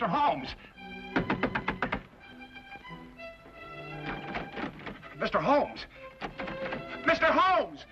Mr. Holmes! Mr. Holmes! Mr. Holmes!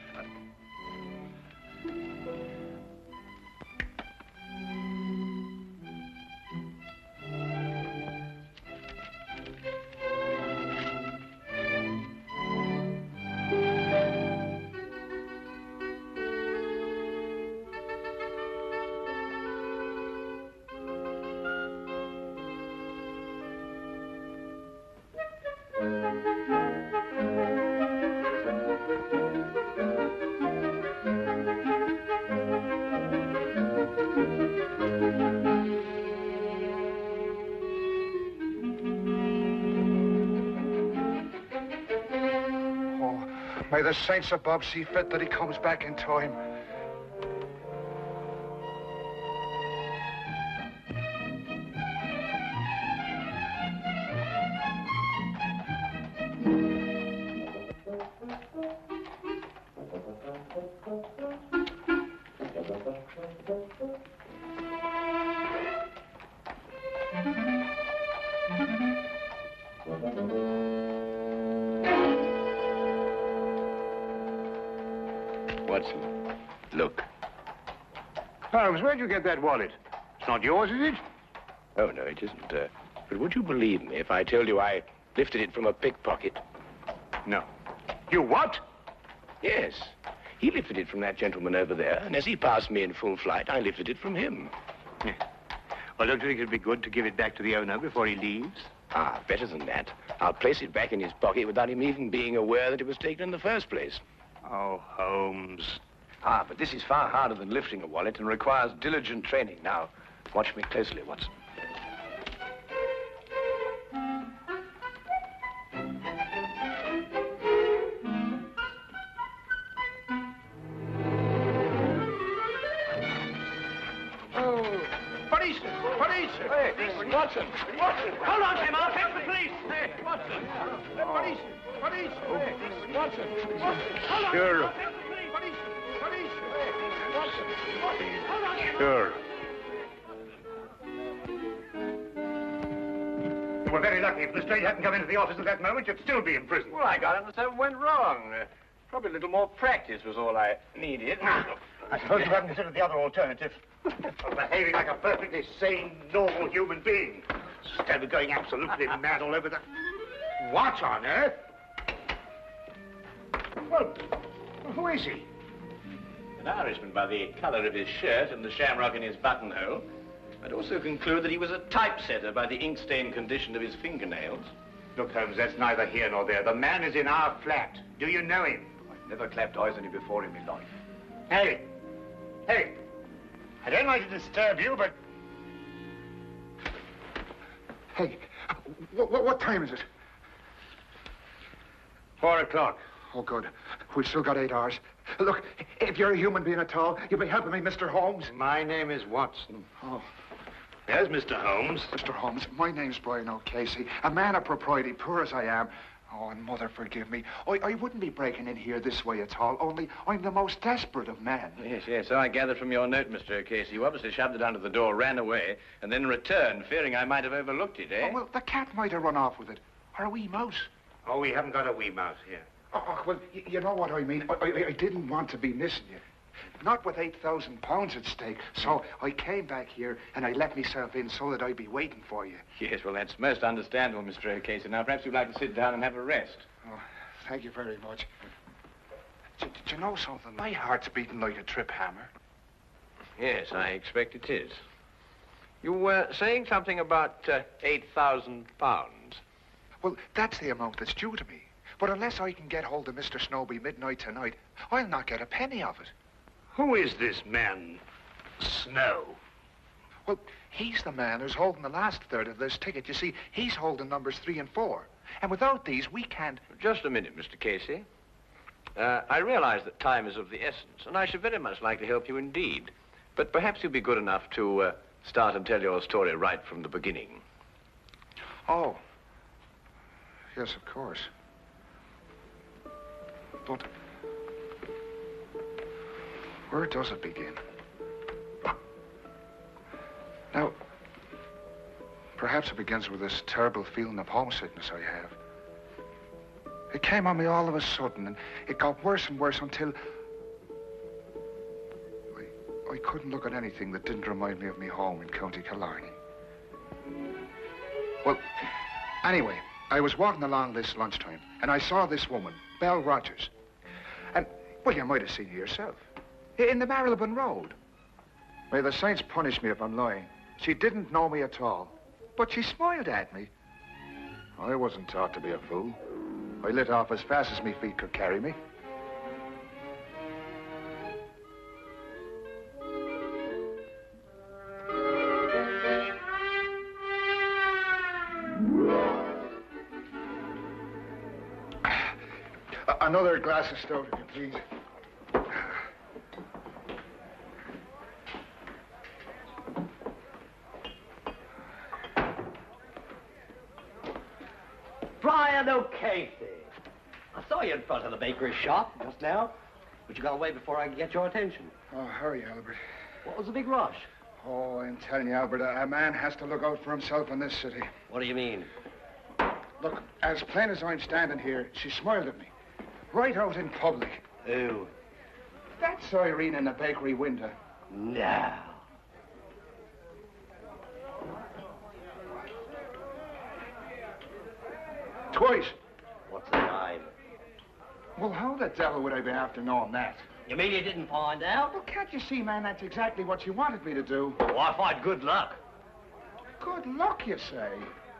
May the saints above see fit that he comes back in time. Watson, look. Holmes, where'd you get that wallet? It's not yours, is it? Oh, no, it isn't. But would you believe me if I told you I lifted it from a pickpocket? No. You what? Yes. He lifted it from that gentleman over there, and as he passed me in full flight, I lifted it from him. Yeah. Well, don't you think it'd be good to give it back to the owner before he leaves? Ah, better than that. I'll place it back in his pocket without him even being aware that it was taken in the first place. Oh, Holmes. Ah, but this is far harder than lifting a wallet and requires diligent training. Now, watch me closely, Watson. Oh, police! Police! Hey, Watson! Watson! Hold on, Tim, I'll fetch the police! Hey, Watson! Police! Police! Hey, Watson! Hold on! Sure. Police! Police! Hey, Watson! Hold on, Tim! Sure. You were very lucky. If Lestrade hadn't come into the office at that moment, you'd still be in prison. Well, I got it and something went wrong. Probably a little more practice was all I needed. I suppose you haven't considered the other alternative. Behaving like a perfectly sane, normal human being. Instead of going absolutely mad all over the... What on earth? Well, who is he? An Irishman by the colour of his shirt and the shamrock in his buttonhole. I'd also conclude that he was a typesetter by the ink-stained condition of his fingernails. Look, Holmes, that's neither here nor there. The man is in our flat. Do you know him? I've never clapped eyes on him before in my life. Hey! Hey! I don't like to disturb you, but... Hey, what time is it? 4 o'clock. Oh, good. We've still got 8 hours. Look, if you're a human being at all, you'll be helping me, Mr. Holmes. My name is Watson. Oh. There's Mr. Holmes. Mr. Holmes, my name's Brian O'Casey, a man of propriety, poor as I am. Oh, and Mother, forgive me. I wouldn't be breaking in here this way at all, only I'm the most desperate of men. Yes, so I gathered from your note, Mr. O'Casey. You obviously shoved it under the door, ran away, and then returned, fearing I might have overlooked it, eh? Oh, well, the cat might have run off with it. Or a wee mouse. Oh, we haven't got a wee mouse here. Oh, well, you know what I mean. I didn't want to be missing you. Not with £8,000 at stake. So I came back here and I let myself in so that I'd be waiting for you. Yes, well, that's most understandable, Mr. O'Casey. Now, perhaps you'd like to sit down and have a rest. Oh, thank you very much. Did you know something? My heart's beating like a trip hammer. Yes, I expect it is. You were saying something about £8,000. Well, that's the amount that's due to me. But unless I can get hold of Mr. Snowby midnight tonight, I'll not get a penny of it. Who is this man, Snow? Well, he's the man who's holding the last third of this ticket. You see, he's holding numbers 3 and 4. And without these, we can't... Just a minute, Mr. Casey. I realize that time is of the essence, and I should very much like to help you indeed. But perhaps you'll be good enough to start and tell your story right from the beginning. Oh. Yes, of course. But where does it begin? Now, Perhaps it begins with this terrible feeling of homesickness I have. It came on me all of a sudden, and it got worse and worse until I couldn't look at anything that didn't remind me of me home in County Killarney. Well, anyway, I was walking along this lunchtime, and I saw this woman, Belle Rogers. And, well, you might have seen her yourself. In the Marylebone Road. May the saints punish me if I'm lying. She didn't know me at all, but she smiled at me. I wasn't taught to be a fool. I lit off as fast as my feet could carry me. Another glass of stout, if you please. Brian O'Casey. I saw you in front of the bakery shop just now, but you got away before I could get your attention. Oh, hurry, Albert. What was the big rush? Oh, I'm telling you, Albert, a man has to look out for himself in this city. What do you mean? Look, as plain as I'm standing here, she smiled at me. Right out in public. Who? That's Irene in the bakery window. No. Twice. What's the time? Well, how the devil would I be after knowing that? You mean you didn't find out? Well, can't you see, man, that's exactly what you wanted me to do. Oh, I find good luck. Good luck, you say?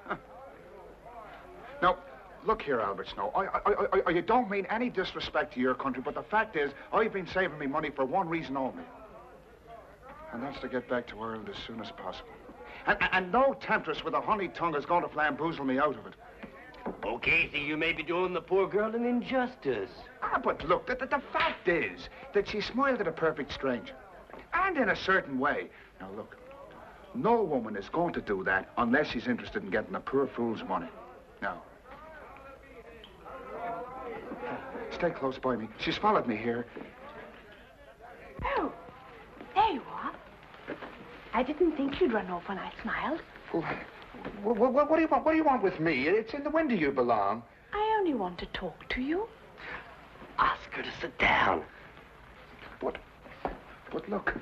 Huh. Now, look here, Albert Snow. I don't mean any disrespect to your country, but the fact is, I've been saving me money for one reason only. And that's to get back to Ireland as soon as possible. And no temptress with a honey tongue is going to flamboozle me out of it. Okay, so you may be doing the poor girl an injustice. Ah, but look, the fact is that she smiled at a perfect stranger. And in a certain way. Now, look, no woman is going to do that unless she's interested in getting a poor fool's money. Now, stay close by me. She's followed me here. Oh, there you are. I didn't think you'd run off when I smiled. Well, what do you want? What do you want with me? It's in the window you belong. I only want to talk to you. Ask her to sit down. But look,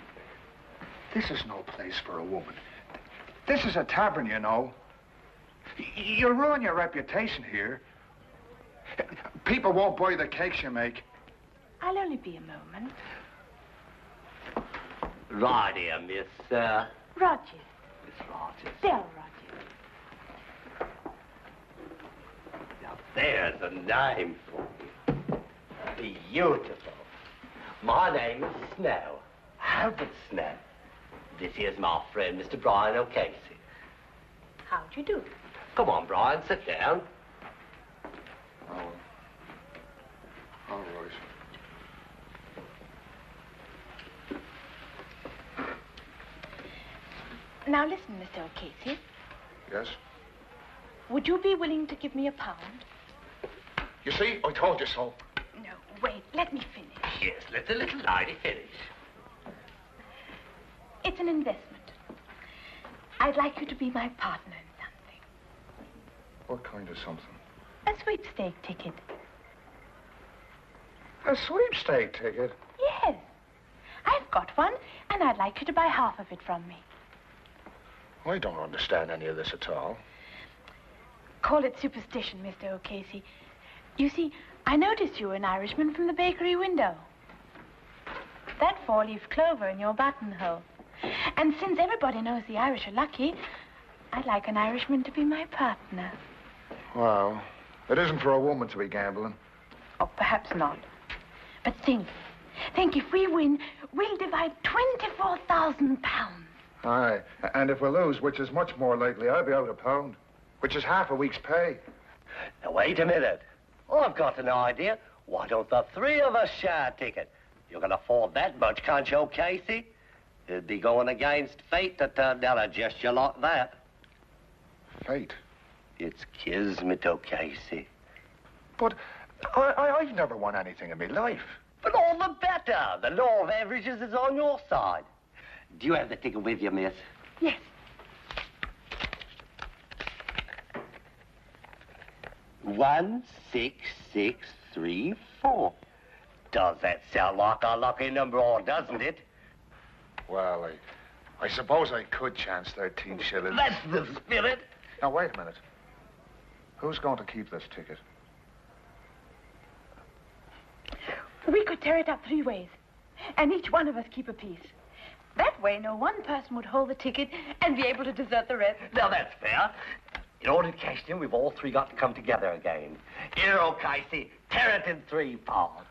this is no place for a woman. This is a tavern, you know. You'll ruin your reputation here. People won't buy the cakes you make. I'll only be a moment. Right here, Miss, Rogers. Miss Rogers. Belle Rogers. Now, there's a name for you. Beautiful. My name is Snow. Albert Snow. This here's my friend, Mr. Brian O'Casey. How'd you do? Come on, Brian, sit down. Oh, all right. Now listen, Mr. O'Casey. Yes? Would you be willing to give me £1? You see, I told you so. No, wait, let me finish. Yes, let the little lady finish. It's an investment. I'd like you to be my partner in something. What kind of something? A sweepstake ticket. A sweepstake ticket? Yes. I've got one, and I'd like you to buy half of it from me. I don't understand any of this at all. Call it superstition, Mr. O'Casey. You see, I noticed you were an Irishman from the bakery window. That four-leaf clover in your buttonhole. And since everybody knows the Irish are lucky, I'd like an Irishman to be my partner. Well, it isn't for a woman to be gambling. Oh, perhaps not. But think if we win, we'll divide £24,000. Aye, and if we lose, which is much more likely, I'll be out £1, which is half a week's pay. Now, wait a minute. I've got an idea. Why don't the three of us share a ticket? You can afford that much, can't you, O'Casey? It'd be going against fate to turn down a gesture like that. Fate? It's kismet, O'Casey. But I've never won anything in my life. But all the better. The law of averages is on your side. Do you have the ticket with you, miss? Yes. 16634. Does that sound like a lucky number, or doesn't it? Well, I suppose I could chance 13 shillings. That's the spirit. Now, wait a minute. Who's going to keep this ticket? We could tear it up 3 ways, and each one of us keep a piece. That way, no one person would hold the ticket and be able to desert the rest. Now, that's fair. In order to cash it in, we've all three got to come together again. Here, Casey, tear it in 3 parts.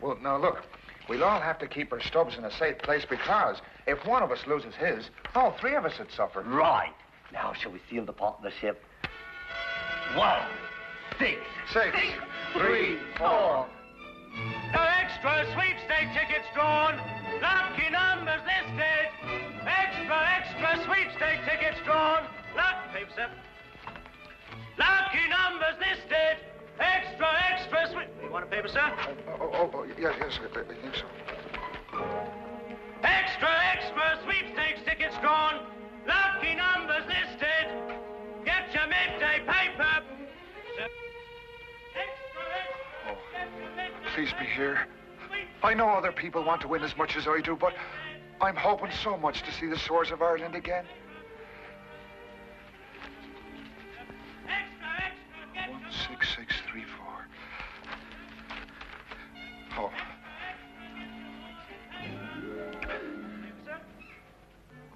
Well, now, look. We'll all have to keep our stubs in a safe place because if one of us loses his, all 3 of us would suffer. Right. Now, shall we seal the partnership? 1, 6, 6, 3, 4. No extra sweepstake tickets drawn. Lucky numbers listed. Extra sweepstake tickets drawn. Paper, sir. Lucky numbers listed. Extra sweep. You want a paper, sir? Yes, I think so. Extra sweepstakes tickets drawn. Lucky numbers listed. Get your midday paper. Sir. Please be here. I know other people want to win as much as I do, but I'm hoping so much to see the Swords of Ireland again. 16634. Oh.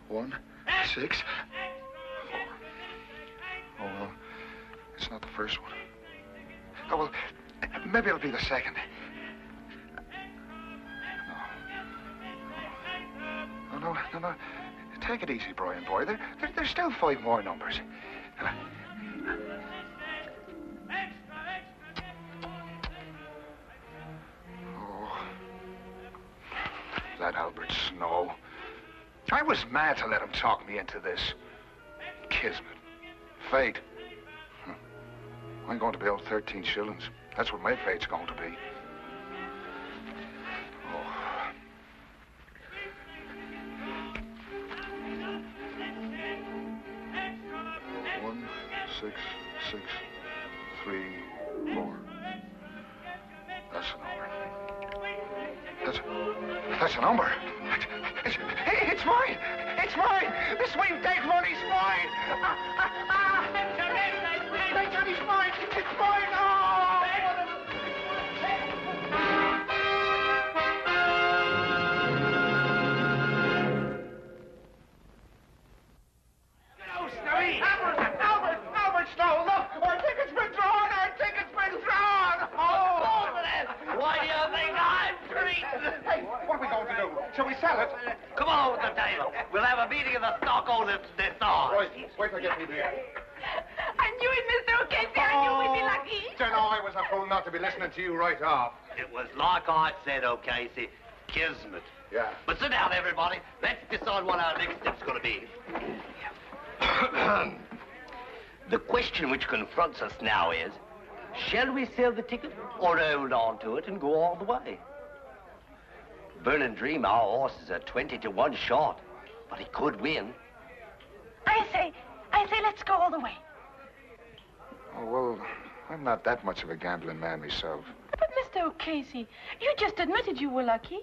One, 6, 4. Oh, well, it's not the first one. Oh, well, maybe it'll be the second. No. Take it easy, Brian, boy. There's still 5 more numbers. Oh, that Albert Snow. I was mad to let him talk me into this. Kismet. Fate. I'm going to be owed 13 shillings. That's what my fate's going to be. Oh. One, 6, 6, 3, 4. That's a number. That's a number. It's mine. It's mine. The sweepstake money's mine. It's mine. It's mine. Oh! Albert Snow, look! Our ticket's been drawn! Our ticket's been drawn! Oh! Why do you think I'm treated? Hey, what are we going to do? Shall we sell it? Come on with the table. We'll have a meeting of the stockholders this hour. Right, wait till I get me there. I knew it, Mr. O'Casey. I knew we'd be lucky. Don't know I was a fool not to be listening to you right off. It was like I said, O'Casey. Kismet. Yeah. But sit down, everybody. Let's decide what our next step's going to be. The question which confronts us now is, shall we sell the ticket or hold on to it and go all the way? Burning Dream, our horse is a 20-to-1 shot, but he could win. I say, let's go all the way. Oh, well, I'm not that much of a gambling man myself. But, Mr. O'Casey, you just admitted you were lucky.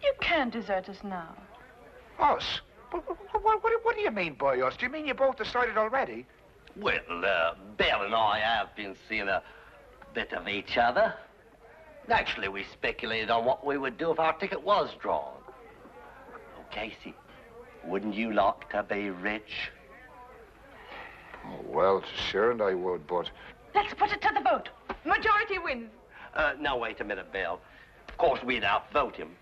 You can't desert us now. Us? What do you mean by us? Do you mean you both decided already? Well, Belle and I have been seeing a bit of each other. Actually, we speculated on what we would do if our ticket was drawn. Oh, Casey, wouldn't you like to be rich? Oh, well, sure, and I would, but... Let's put it to the vote. Majority wins. Now, wait a minute, Belle. Of course, we'd outvote him.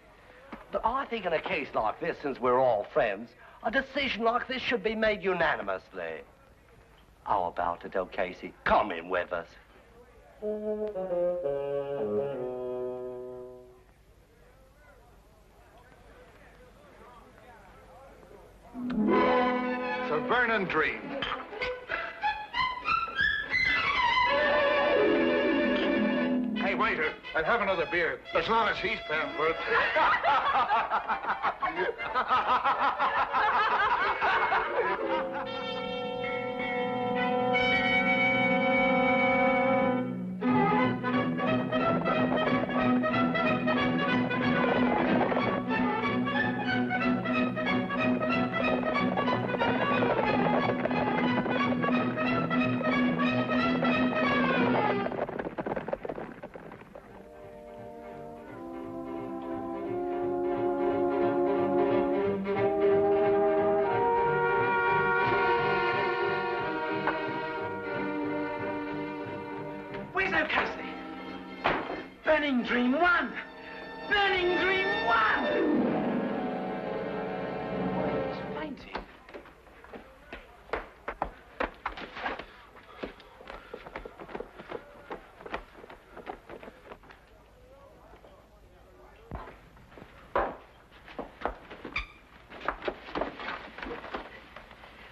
But I think in a case like this, since we're all friends, a decision like this should be made unanimously. How about it, Casey? Come in with us. It's a burning dream. Hey, waiter, I'll have another beer, as long as he's paying for it. Burning Dream 1! Burning Dream 1! It's fainting.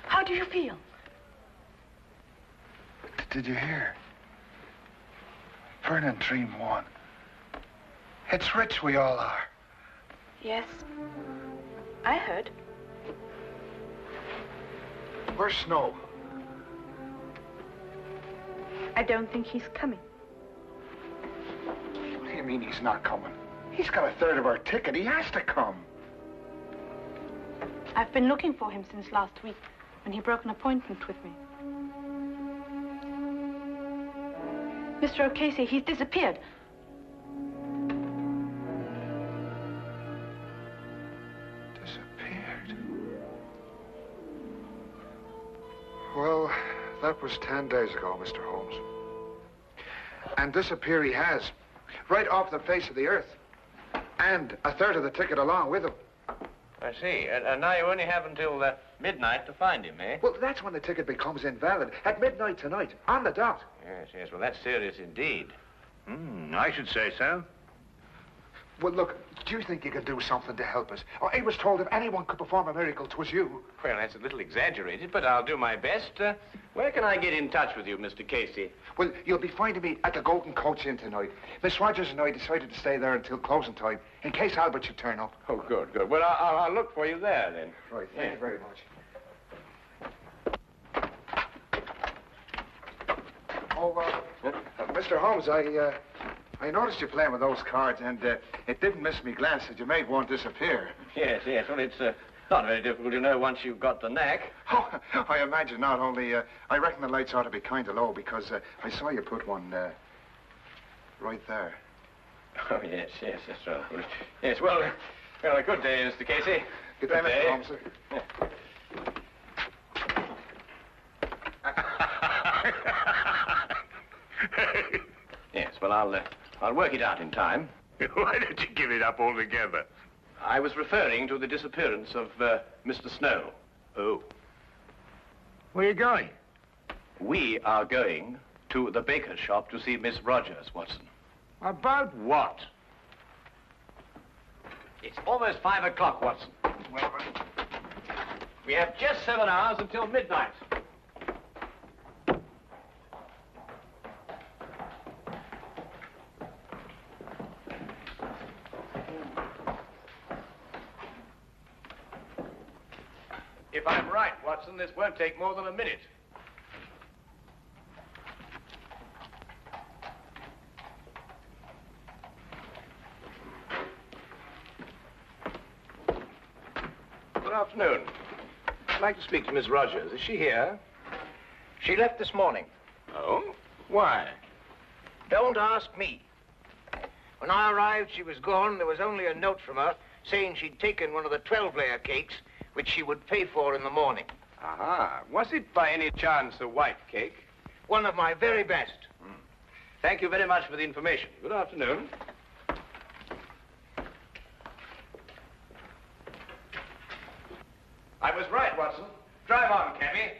How do you feel? Did you hear? Burning Dream 1. It's rich we all are. Yes. I heard. Where's Snow? I don't think he's coming. What do you mean he's not coming? He's got a third of our ticket. He has to come. I've been looking for him since last week, when he broke an appointment with me. Mr. O'Casey, he's disappeared. Disappeared? Well, that was 10 days ago, Mr. Holmes. And disappear he has, right off the face of the earth. And a third of the ticket along with him. I see. And now you only have until midnight to find him, eh? Well, that's when the ticket becomes invalid. At midnight tonight, on the dot. Yes, yes. Well, that's serious indeed. I should say so. Well, look, do you think you could do something to help us? I was told if anyone could perform a miracle, 'twas you. Well, that's a little exaggerated, but I'll do my best. Where can I get in touch with you, Mr. Casey? Well, you'll be finding me at the Golden Coach Inn tonight. Miss Rogers and I decided to stay there until closing time, in case Albert should turn up. Oh, good, good. Well, I'll look for you there, then. Right, thank you very much. Mr. Holmes, I noticed you playing with those cards, and it didn't miss me glance that you made one disappear. Yes, yes. Well, it's not very difficult to know once you've got the knack. Oh, I imagine not. Only, I reckon the lights ought to be kind of low, because I saw you put one right there. Oh, yes, yes, that's right. Yes, well, a good day, Mr. Casey. Good day, Mr. Holmes, sir. Yes, well, I'll work it out in time. Why don't you give it up altogether? I was referring to the disappearance of Mr. Snow. Oh. Where are you going? We are going to the baker's shop to see Miss Rogers, Watson. About what? It's almost 5 o'clock, Watson. Well, We have just 7 hours until midnight. If I'm right, Watson, this won't take more than a minute. Good afternoon. I'd like to speak to Miss Rogers. Is she here? She left this morning. Oh? Why? Don't ask me. When I arrived, she was gone. There was only a note from her saying she'd taken one of the 12-layer cakes, which she would pay for in the morning. Aha. Was it by any chance a white cake? One of my very best. Thank you very much for the information. Good afternoon. I was right, Watson. Drive on, cabby.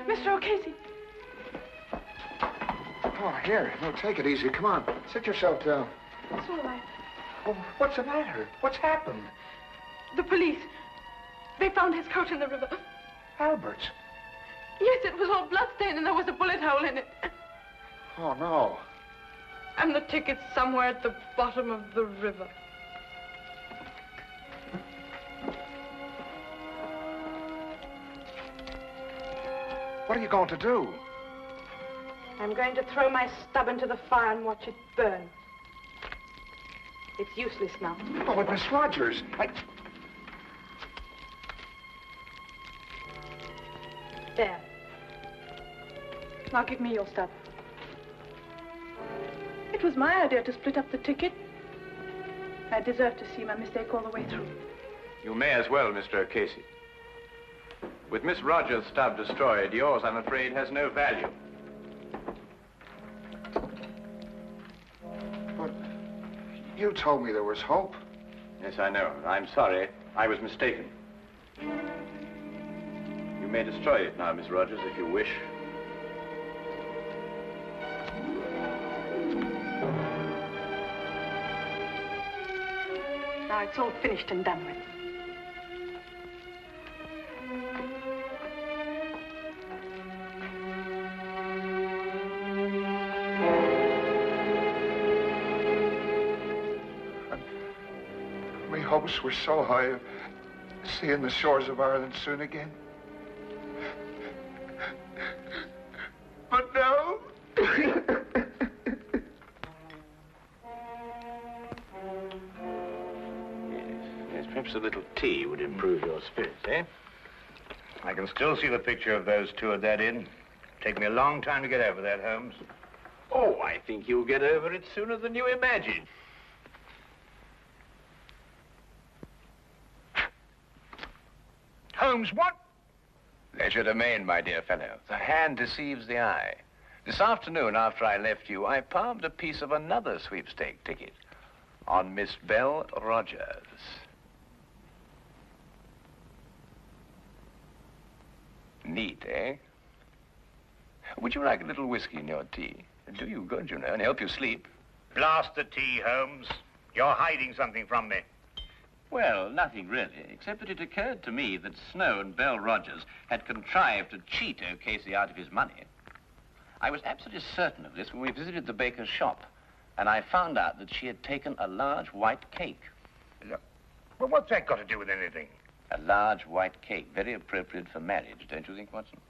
Mr. O'Casey. Oh, here. No, take it easy. Come on. Sit yourself down. It's all right. Oh, what's the matter? What's happened? The police. They found his coat in the river. Albert's. Yes, it was all bloodstained and there was a bullet hole in it. Oh, no. And the ticket's somewhere at the bottom of the river. What are you going to do? I'm going to throw my stub into the fire and watch it burn. It's useless now. Oh, but Miss Rogers, There. Now give me your stuff. It was my idea to split up the ticket. I deserve to see my mistake all the way through. You may as well, Mr. O'Casey. With Miss Rogers' stub destroyed, yours, I'm afraid, has no value. But you told me there was hope. Yes, I know. I'm sorry. I was mistaken. You may destroy it now, Miss Rogers, if you wish. Now it's all finished and done with. My hopes were so high of seeing the shores of Ireland soon again. But now... Yes, perhaps a little tea would improve your spirits, eh? I can still see the picture of those two at that inn. Take me a long time to get over that, Holmes. Oh, I think you'll get over it sooner than you imagine. Holmes, what? Leisure domain, my dear fellow. The hand deceives the eye. This afternoon, after I left you, I palmed a piece of another sweepstake ticket on Miss Belle Rogers. Neat, eh? Would you like a little whiskey in your tea? It'll do you good, you know, and help you sleep. Blast the tea, Holmes. You're hiding something from me. Well, nothing really, except that it occurred to me that Snow and Belle Rogers had contrived to cheat O'Casey out of his money. I was absolutely certain of this when we visited the baker's shop, and I found out that she had taken a large white cake. Well, what's that got to do with anything? A large white cake, very appropriate for marriage, don't you think, Watson?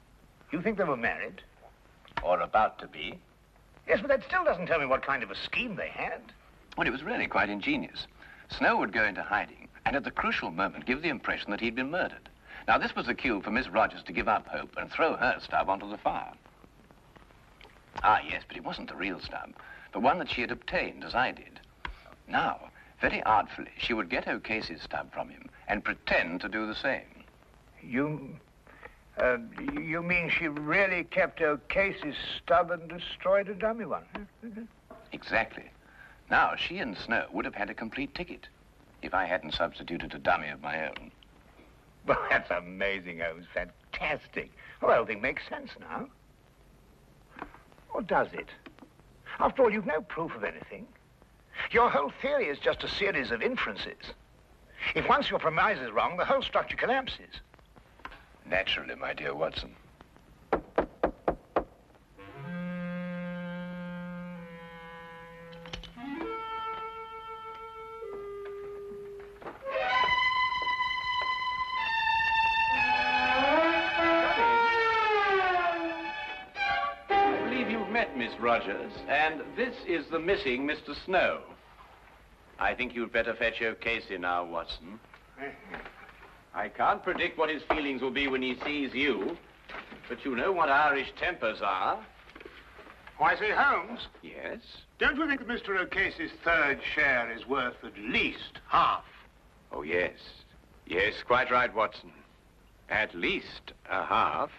You think they were married? Or about to be. Yes, but that still doesn't tell me what kind of a scheme they had. Well, it was really quite ingenious. Snow would go into hiding, and at the crucial moment give the impression that he'd been murdered. Now, this was the cue for Miss Rogers to give up hope and throw her stub onto the fire. Ah, yes, but it wasn't the real stub, but one that she had obtained, as I did. Now, very artfully, she would get O'Casey's stub from him and pretend to do the same. You mean she really kept O'Casey's stub and destroyed a dummy one? Exactly. Now, she and Snow would have had a complete ticket if I hadn't substituted a dummy of my own. Well, that's amazing, Holmes. Fantastic. Well, the whole thing makes sense now. Or does it? After all, you've no proof of anything. Your whole theory is just a series of inferences. If once your premise is wrong, the whole structure collapses. Naturally, my dear Watson. Miss Rogers, and this is the missing Mr. Snow. I think you'd better fetch O'Casey now, Watson. I can't predict what his feelings will be when he sees you, but you know what Irish tempers are. Oh, I say, Holmes. Yes? Don't you think that Mr. O'Casey's third share is worth at least half? Oh, yes. Yes, quite right, Watson. At least a half.